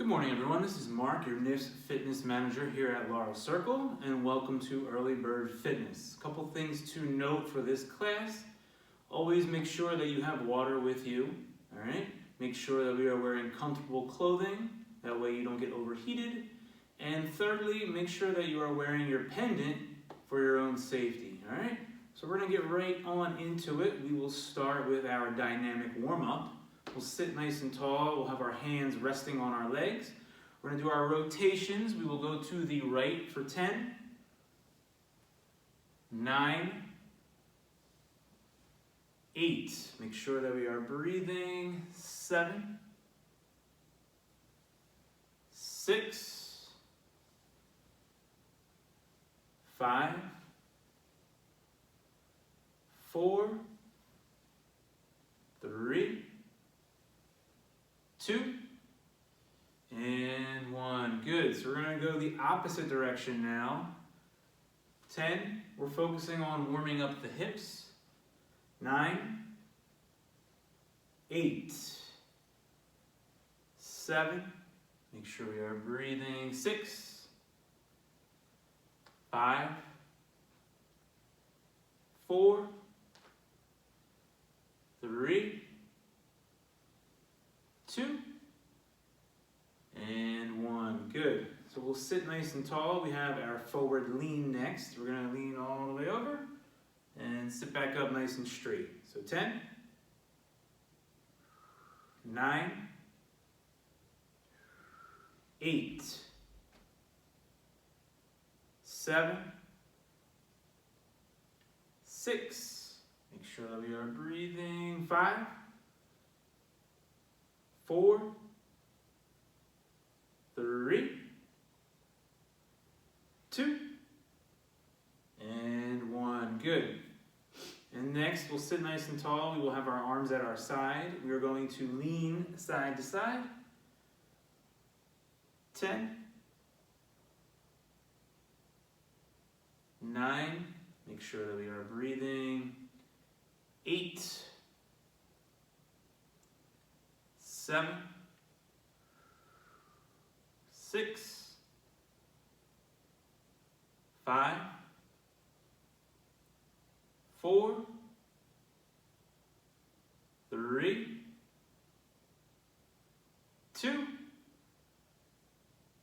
Good morning, everyone. This is Mark, your NIFS Fitness Manager here at Laurel Circle, and welcome to Early Bird Fitness. A couple things to note for this class. Always make sure that you have water with you, all right? Make sure that we are wearing comfortable clothing. That way you don't get overheated. And thirdly, make sure that you are wearing your pendant for your own safety, all right? So we're gonna get right on into it. We will start with our dynamic warm-up. We'll sit nice and tall. We'll have our hands resting on our legs. We're going to do our rotations. We will go to the right for 10, 9, 8. Make sure that we are breathing. 7, 6, 5, 4, 3, 2, and 1. Good. So we're going to go the opposite direction now. 10, we're focusing on warming up the hips. 9, 8, 7, make sure we are breathing. 6, 5, 4, 3, 2, and 1. Good. So we'll sit nice and tall. We have our forward lean next. We're going to lean all the way over and sit back up nice and straight. So 10, 9, 8, 7, 6. Make sure that we are breathing. 5, 4, 3, 2, and 1. Good. And next, we'll sit nice and tall. We will have our arms at our side. We are going to lean side to side. 10, 9, make sure that we are breathing. 8, 7, 6, 5, 4, 3, 2,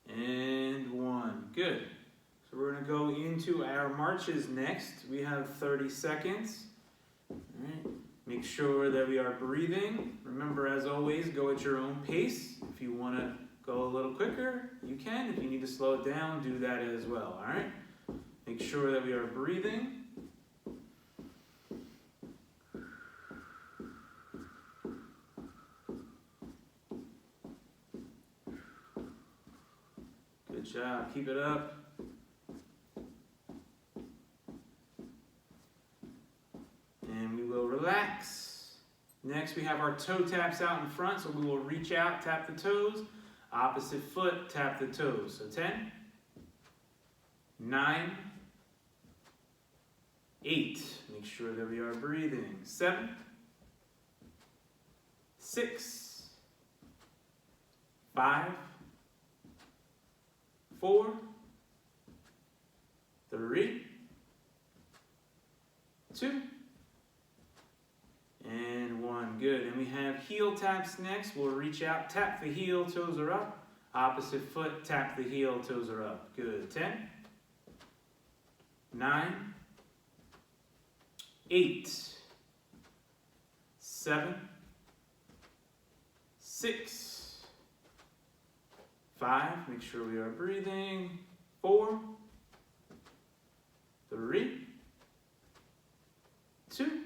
and 1. Good. So we're going to go into our marches next. We have 30 seconds. All right. Make sure that we are breathing. Remember, as always, go at your own pace. If you want to go a little quicker, you can. If you need to slow it down, do that as well, all right? Make sure that we are breathing. Good job. Keep it up. And we will relax. Next, we have our toe taps out in front, so we will reach out, tap the toes. Opposite foot, tap the toes. So 10, 9, 8. Make sure that we are breathing. 7, 6, 5, 4, 3, 2, and 1. Good. And we have heel taps next. We'll reach out, tap the heel, toes are up. Opposite foot, tap the heel, toes are up. Good. 10, 9, 8, 7, 6, 5. Make sure we are breathing. 4, 3, 2,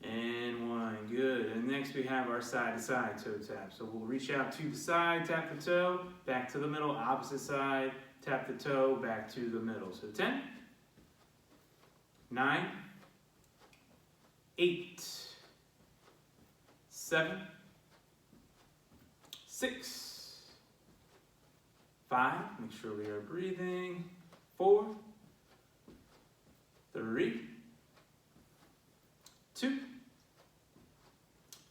and 1. Good. And next we have our side-to-side toe tap. So we'll reach out to the side, tap the toe, back to the middle, opposite side, tap the toe, back to the middle. So 10, 9, 8, 7, 6, 5. Make sure we are breathing. 4, 3, 2,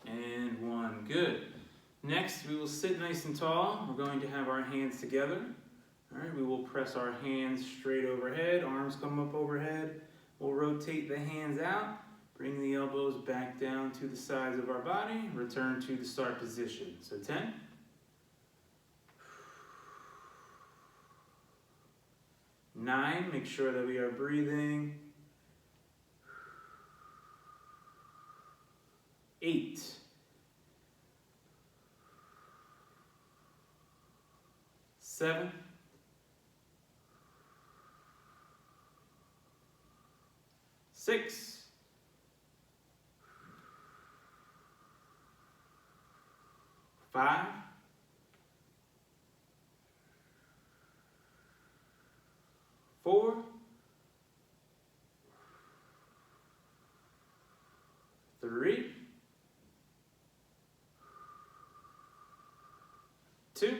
and 1. Good. Next, we will sit nice and tall. We're going to have our hands together. All right, we will press our hands straight overhead, arms come up overhead. We'll rotate the hands out, bring the elbows back down to the sides of our body, return to the start position. So 10. 9, make sure that we are breathing. 8. 7. 6. 5. 4. 3. 2.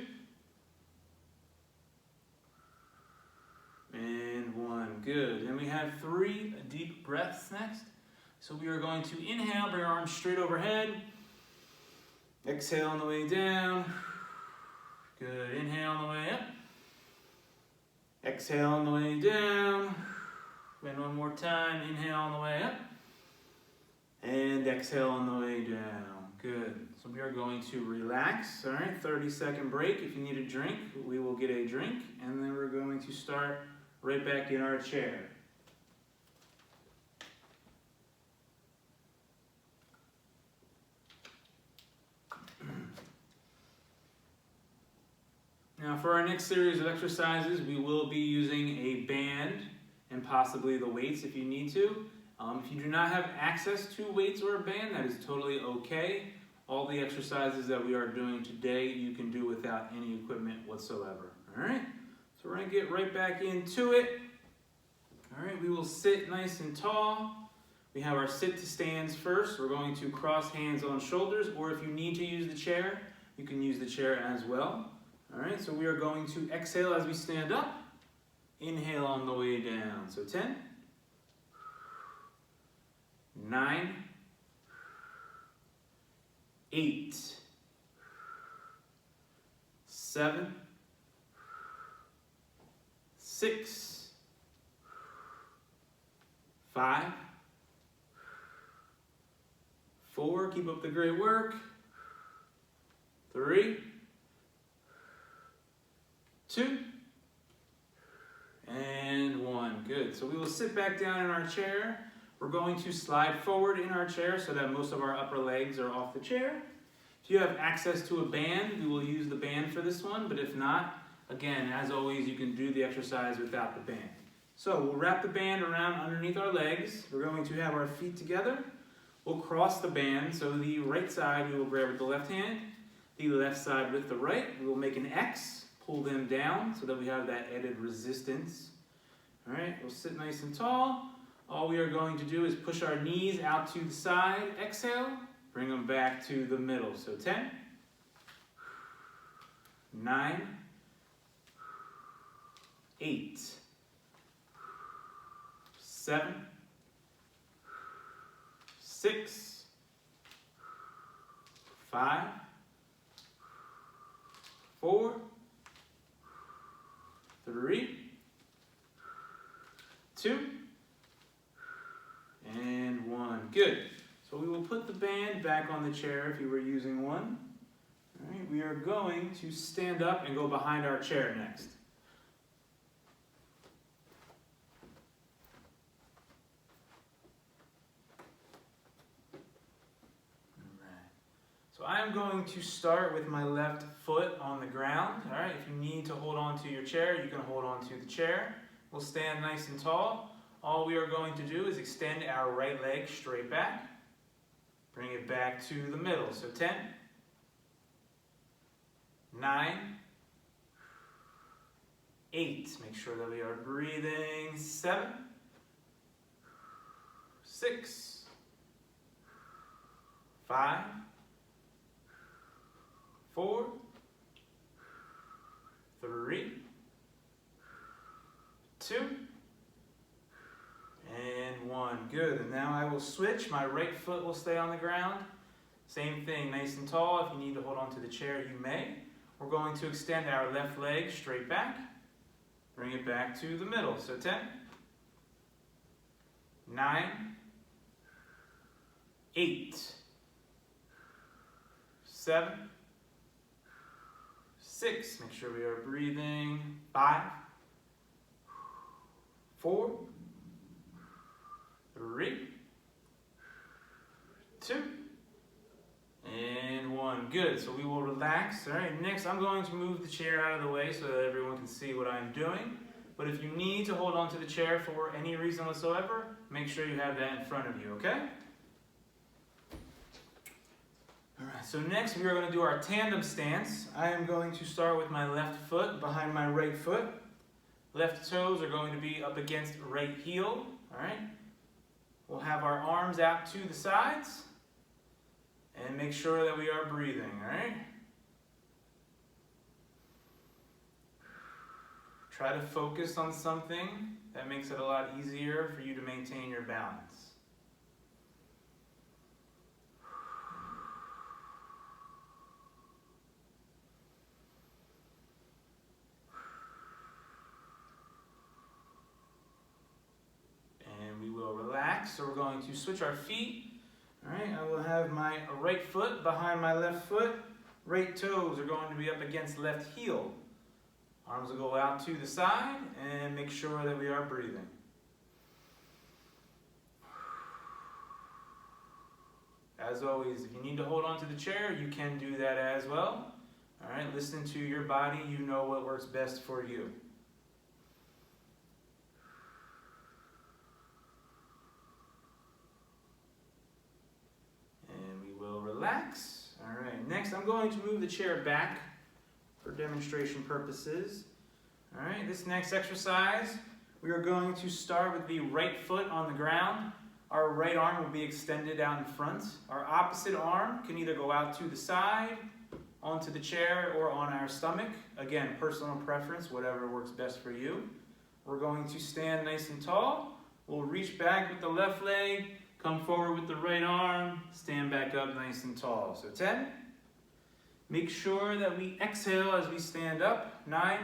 And 1. Good. And we have 3 deep breaths next. So we are going to inhale, bring our arms straight overhead. Exhale on the way down. Good. Inhale on the way up. Exhale on the way down. And one more time. Inhale on the way up. And exhale on the way down. Good. So we are going to relax. All right. 30-second break. If you need a drink, we will get a drink. And then we're going to start right back in our chair. Now for our next series of exercises, we will be using a band and possibly the weights if you need to. If you do not have access to weights or a band, that is totally okay. All the exercises that we are doing today, you can do without any equipment whatsoever. All right, so we're gonna get right back into it. All right, we will sit nice and tall. We have our sit to stands first. We're going to cross hands on shoulders, or if you need to use the chair, you can use the chair as well. All right, so we are going to exhale as we stand up. Inhale on the way down. So 10, 9, 8, 7, 6, 5, 4, keep up the great work. 3, 2, and 1. Good. So we will sit back down in our chair. We're going to slide forward in our chair so that most of our upper legs are off the chair. If you have access to a band, we will use the band for this one, but if not, again, as always, you can do the exercise without the band. So we'll wrap the band around underneath our legs. We're going to have our feet together. We'll cross the band, so the right side we will grab with the left hand, the left side with the right. We will make an X. Pull them down so that we have that added resistance. All right, we'll sit nice and tall. All we are going to do is push our knees out to the side. Exhale, bring them back to the middle. So 10, 9, 8, 7, 6, 5, 4, 3, 2, and 1. Good. So we will put the band back on the chair if you were using one. All right, we are going to stand up and go behind our chair next. So I'm going to start with my left foot on the ground. All right, if you need to hold on to your chair, you can hold on to the chair. We'll stand nice and tall. All we are going to do is extend our right leg straight back. Bring it back to the middle. So 10, 9, 8. Make sure that we are breathing. 7, 6, 5, 4, 3, 2, and 1. Good. And now I will switch. My right foot will stay on the ground. Same thing, nice and tall. If you need to hold on to the chair, you may. We're going to extend our left leg straight back. Bring it back to the middle. So 10, 9, 8, 7, 6. Make sure we are breathing. 5, 4, 3, 2, and 1. Good. So we will relax. All right. Next, I'm going to move the chair out of the way so that everyone can see what I'm doing. But if you need to hold on to the chair for any reason whatsoever, make sure you have that in front of you, okay? All right, so next we are going to do our tandem stance. I am going to start with my left foot behind my right foot. Left toes are going to be up against right heel, all right? We'll have our arms out to the sides and make sure that we are breathing, all right? Try to focus on something that makes it a lot easier for you to maintain your balance. And we will relax. So we're going to switch our feet. All right, I will have my right foot behind my left foot. Right toes are going to be up against left heel. Arms will go out to the side and make sure that we are breathing. As always, if you need to hold on to the chair, you can do that as well. All right, listen to your body. You know what works best for you. And we will relax. All right, next I'm going to move the chair back for demonstration purposes. All right, this next exercise, we are going to start with the right foot on the ground. Our right arm will be extended out in front. Our opposite arm can either go out to the side, onto the chair, or on our stomach. Again, personal preference, whatever works best for you. We're going to stand nice and tall. We'll reach back with the left leg, come forward with the right arm, stand back up nice and tall. So 10. Make sure that we exhale as we stand up. 9,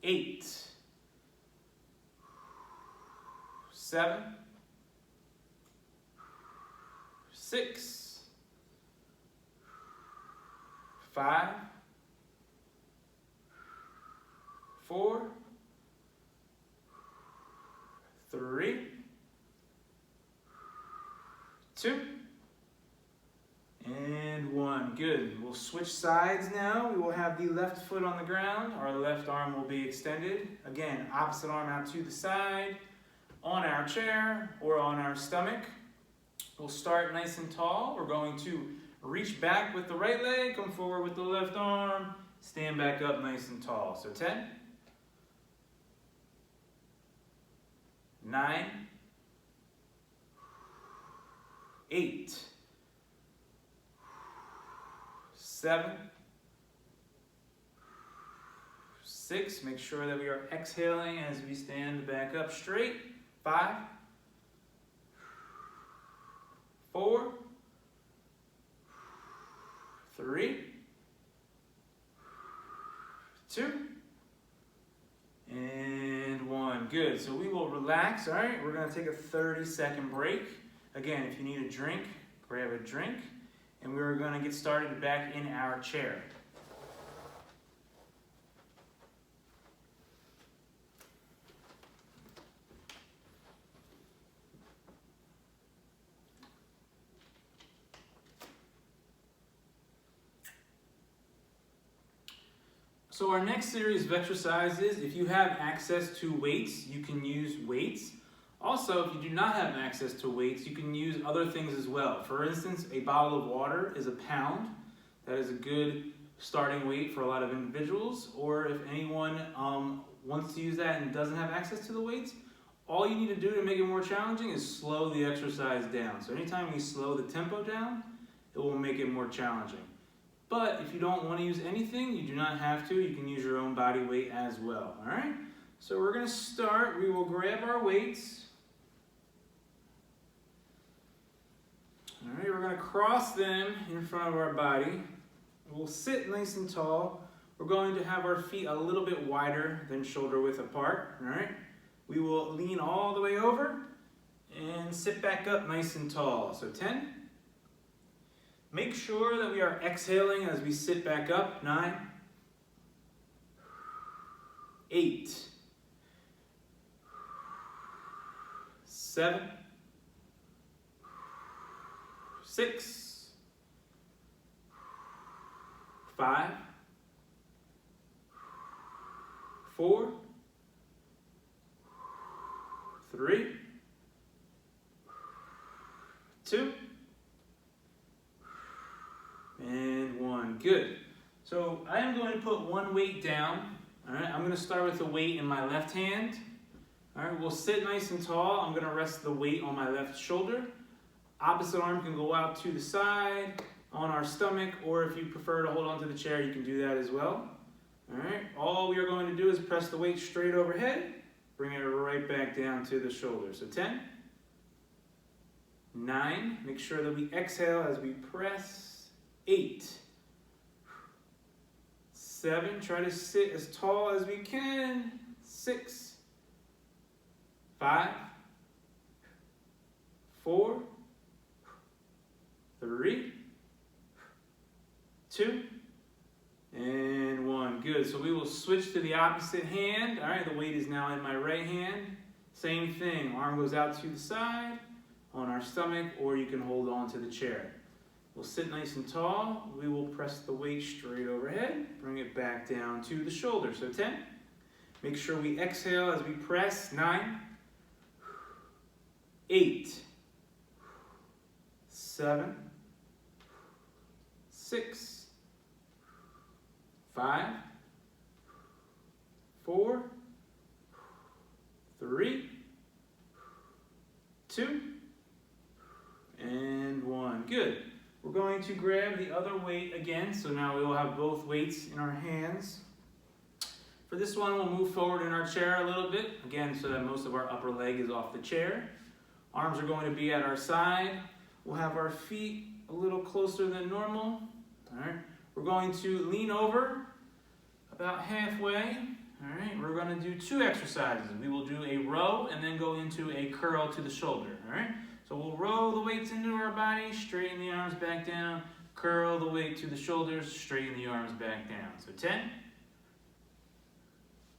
8, 7, 6, 5, 4, 3, 2, and 1. Good. We'll switch sides now. We will have the left foot on the ground. Our left arm will be extended. Again, opposite arm out to the side, on our chair or on our stomach. We'll start nice and tall. We're going to reach back with the right leg, come forward with the left arm, stand back up nice and tall. So 10, 9, 8, 7, 6. Make sure that we are exhaling as we stand back up straight. 5, 4, 3, 2, and 1. Good. So we will relax. All right. We're going to take a 30-second break. Again, if you need a drink, grab a drink. And we're going to get started back in our chair. So our next series of exercises, if you have access to weights, you can use weights. Also, if you do not have access to weights, you can use other things as well. For instance, a bottle of water is a pound. That is a good starting weight for a lot of individuals. Or if anyone wants to use that and doesn't have access to the weights, all you need to do to make it more challenging is slow the exercise down. So anytime you slow the tempo down, it will make it more challenging. But if you don't want to use anything, you do not have to. You can use your own body weight as well. All right? So we're going to start. We will grab our weights. All right, we're going to cross them in front of our body. We'll sit nice and tall. We're going to have our feet a little bit wider than shoulder width apart. All right. We will lean all the way over and sit back up nice and tall. So 10. Make sure that we are exhaling as we sit back up. 9, 8, 7, 6, 5, 4, 3, 2, and 1. Good. So I am going to put one weight down. All right, I'm going to start with the weight in my left hand. All right, we'll sit nice and tall. I'm going to rest the weight on my left shoulder. Opposite arm can go out to the side, on our stomach, or if you prefer to hold onto the chair, you can do that as well. All right, all we are going to do is press the weight straight overhead, bring it right back down to the shoulder. So 10, 9, make sure that we exhale as we press. 8, 7, try to sit as tall as we can. 6, 5, 4, 3, 2, and 1. Good. So we will switch to the opposite hand. All right, the weight is now in my right hand. Same thing. Arm goes out to the side, on our stomach, or you can hold on to the chair. We'll sit nice and tall. We will press the weight straight overhead. Bring it back down to the shoulder. So 10. Make sure we exhale as we press. 9, 8, 7, 6, 5, 4, 3, 2, and 1. Good. We're going to grab the other weight again, so now we will have both weights in our hands. For this one, we'll move forward in our chair a little bit, again, so that most of our upper leg is off the chair. Arms are going to be at our side. We'll have our feet a little closer than normal. All right. We're going to lean over about halfway. All right. We're going to do 2 exercises. We will do a row and then go into a curl to the shoulder. All right. So we'll row the weights into our body, straighten the arms back down, curl the weight to the shoulders, straighten the arms back down. So 10.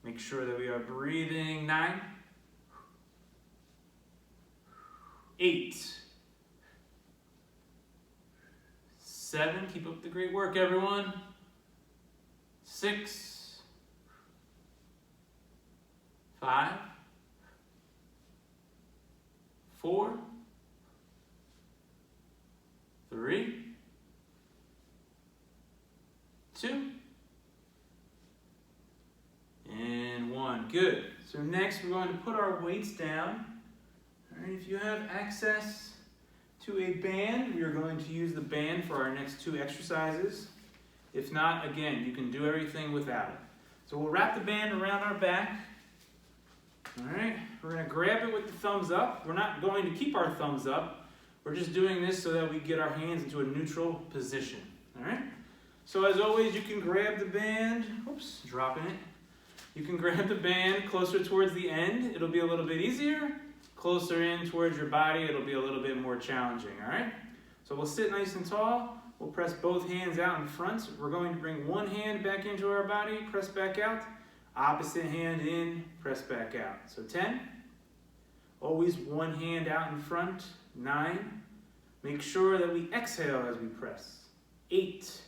Make sure that we are breathing. 9, 8, 7. Keep up the great work, everyone. 6, 5, 4, 3, 2, and 1. Good. So next we're going to put our weights down. All right, if you have access to a band, we are going to use the band for our next 2 exercises. If not, again, you can do everything without it. So we'll wrap the band around our back. All right, we're going to grab it with the thumbs up. We're not going to keep our thumbs up. We're just doing this so that we get our hands into a neutral position. All right? So as always, you can grab the band. Oops, dropping it. You can grab the band closer towards the end. It'll be a little bit easier. Closer in towards your body, it'll be a little bit more challenging. All right? So we'll sit nice and tall. We'll press both hands out in front. We're going to bring one hand back into our body, press back out. Opposite hand in, press back out. So 10. Always one hand out in front. 9. Make sure that we exhale as we press. 8.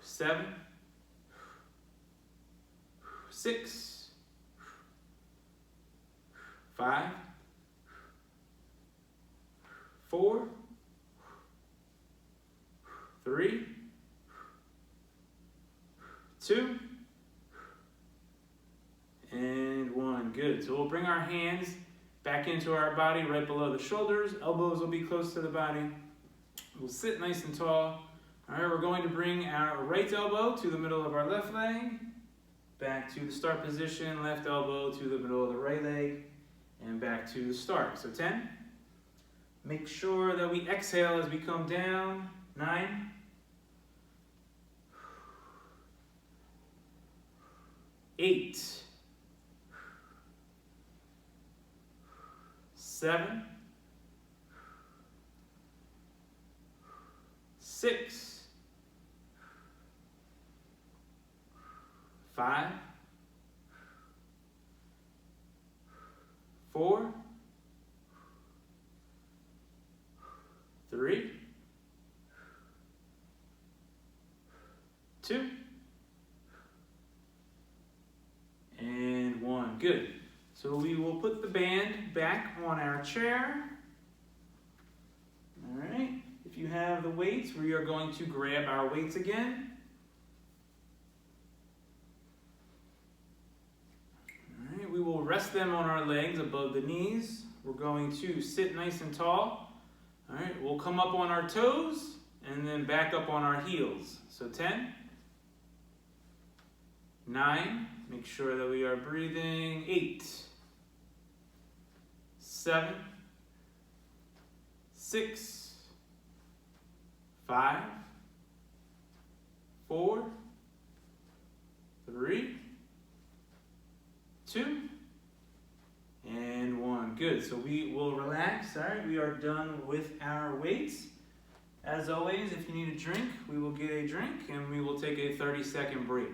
7. 6. 5. 4. 3. 2. And 1. Good. So we'll bring our hands back into our body right below the shoulders. Elbows will be close to the body. We'll sit nice and tall. All right, we're going to bring our right elbow to the middle of our left leg. Back to the start position. Left elbow to the middle of the right leg. And back to the start. So 10, Make sure that we exhale as we come down. 9. 8. 7. 6. 5. 4. 3. 2. And 1. Good. So we will put the band back on our chair. All right. If you have the weights, we are going to grab our weights again. All right. We will rest them on our legs above the knees. We're going to sit nice and tall. All right. We'll come up on our toes and then back up on our heels. So 10. 9. Make sure that we are breathing. 8. 7. 6. 5. 4. 3. 2. And 1. Good. So we will relax. All right. We are done with our weights. As always, if you need a drink, we will get a drink and we will take a 30-second break.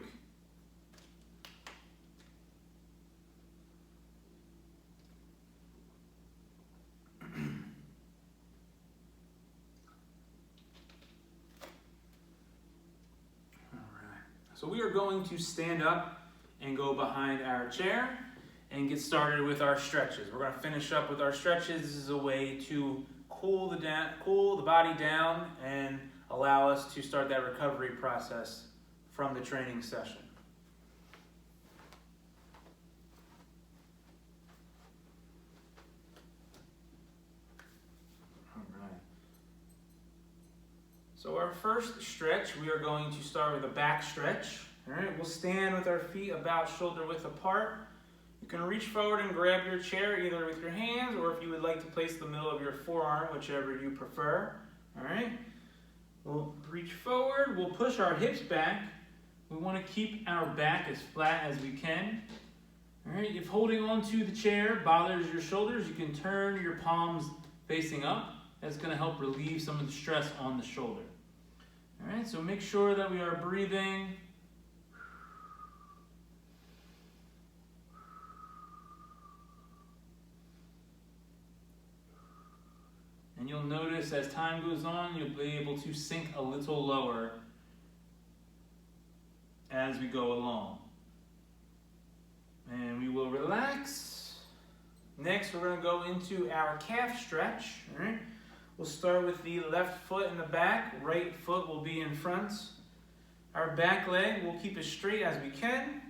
So we are going to stand up and go behind our chair and get started with our stretches. We're going to finish up with our stretches. This is a way to cool the body down and allow us to start that recovery process from the training session. So our first stretch, we are going to start with a back stretch. All right, we'll stand with our feet about shoulder width apart. You can reach forward and grab your chair either with your hands or if you would like to place the middle of your forearm, whichever you prefer. All right, we'll reach forward, we'll push our hips back. We want to keep our back as flat as we can. All right, if holding onto the chair bothers your shoulders, you can turn your palms facing up. That's going to help relieve some of the stress on the shoulder. All right, so make sure that we are breathing. And you'll notice as time goes on, you'll be able to sink a little lower as we go along. And we will relax. Next, we're going to go into our calf stretch. All right. We'll start with the left foot in the back, right foot will be in front. Our back leg, we'll keep as straight as we can.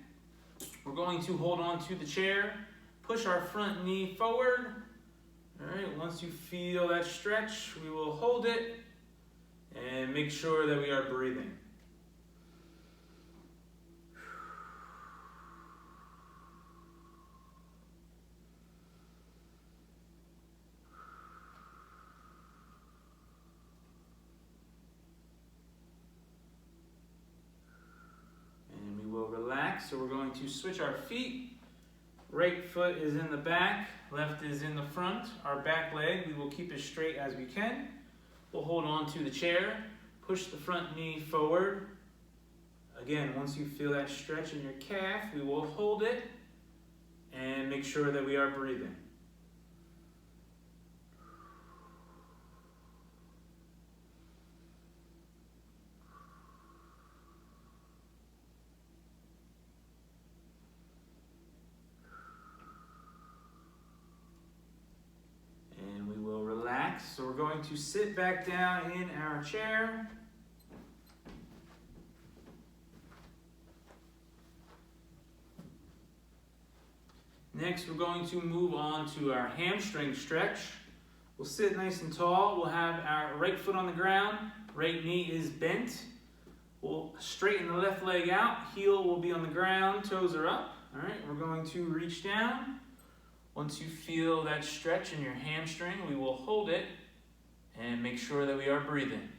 We're going to hold on to the chair, push our front knee forward. All right, once you feel that stretch, we will hold it and make sure that we are breathing. So we're going to switch our feet. Right foot is in the back, left is in the front. Our back leg, we will keep as straight as we can. We'll hold on to the chair, push the front knee forward. Again, once you feel that stretch in your calf, we will hold it and make sure that we are breathing. So we're going to sit back down in our chair. Next, we're going to move on to our hamstring stretch. We'll sit nice and tall. We'll have our right foot on the ground. Right knee is bent. We'll straighten the left leg out. Heel will be on the ground. Toes are up. All right, we're going to reach down. Once you feel that stretch in your hamstring, we will hold it And make sure that we are breathing.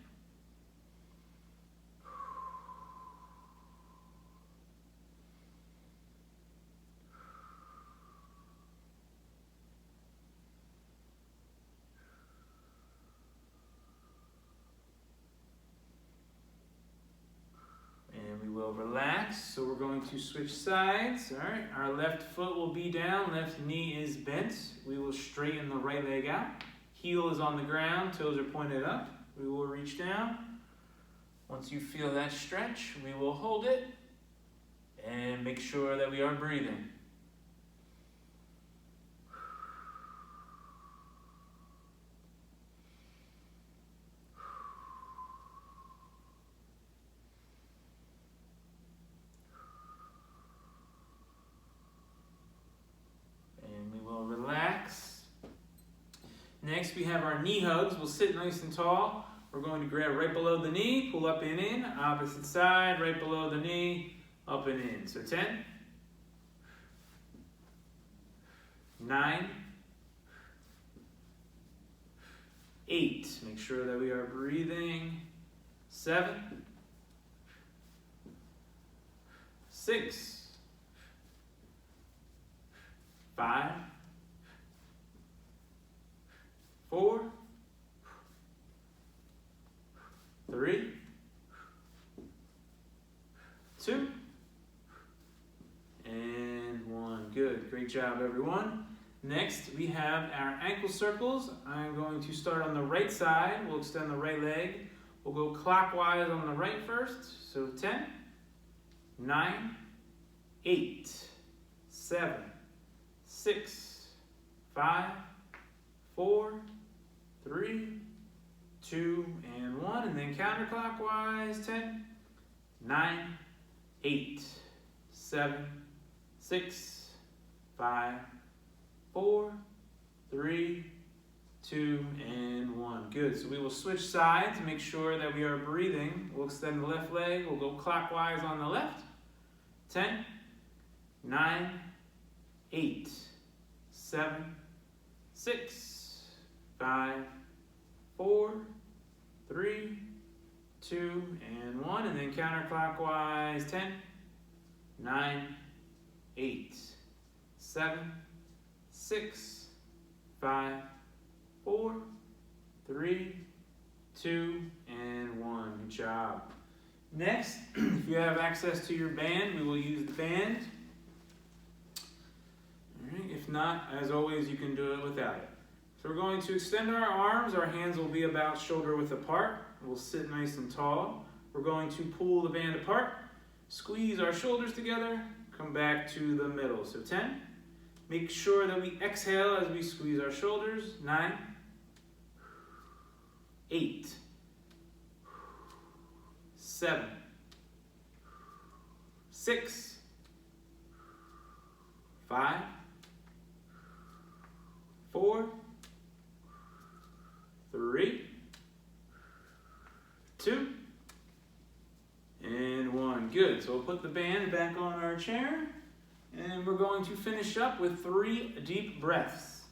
Will relax, so we're going to switch sides. All right, our left foot will be down, left knee is bent. We will straighten the right leg out. Heel is on the ground, toes are pointed up. We will reach down. Once you feel that stretch, we will hold it and make sure that we are breathing. Next, we have our knee hugs. We'll sit nice and tall. We're going to grab right below the knee, pull up and in, opposite side, right below the knee, up and in. So 10, 9, 8. Make sure that we are breathing. 7, 6, 5, 4, 3, 2, and 1. Good. Great job, everyone. Next, we have our ankle circles. I'm going to start on the right side. We'll extend the right leg. We'll go clockwise on the right first. So 10, 9, 8, 7, 6, 5, 4, 3, 2, and 1. And then counterclockwise. 10, 9, 8, 7, 6, 5, 4, 3, 2, and 1. Good. So we will switch sides, make sure that we are breathing. We'll extend the left leg. We'll go clockwise on the left. 10, 9, 8, 7, 6, 5, 4, 3, 2, and 1. And then counterclockwise. 10, 9, 8, 7, 6, 5, 4, 3, 2, and 1. Good job. Next, if you have access to your band, we will use the band. All right. If not, as always, you can do it without it. So we're going to extend our arms. Our hands will be about shoulder width apart. We'll sit nice and tall. We're going to pull the band apart, squeeze our shoulders together, come back to the middle. So 10. Make sure that we exhale as we squeeze our shoulders. 9, 8, 7, 6, 5, 4, 3, 2, and 1. Good. So we'll put the band back on our chair. And we're going to finish up with 3 deep breaths.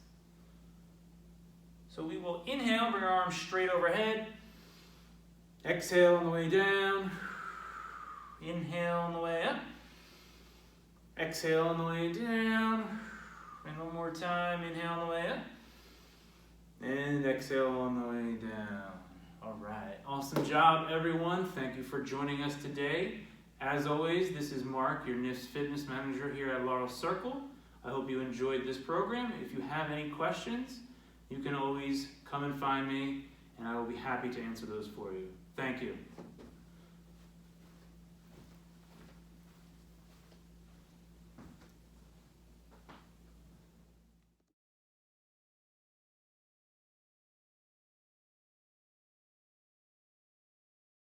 So we will inhale, bring our arms straight overhead. Exhale on the way down. Inhale on the way up. Exhale on the way down. And one more time, inhale on the way up. And exhale on the way down. All right. Awesome job, everyone. Thank you for joining us today. As always, this is Mark, your NIFS Fitness Manager here at Laurel Circle. I hope you enjoyed this program. If you have any questions, you can always come and find me, and I will be happy to answer those for you. Thank you.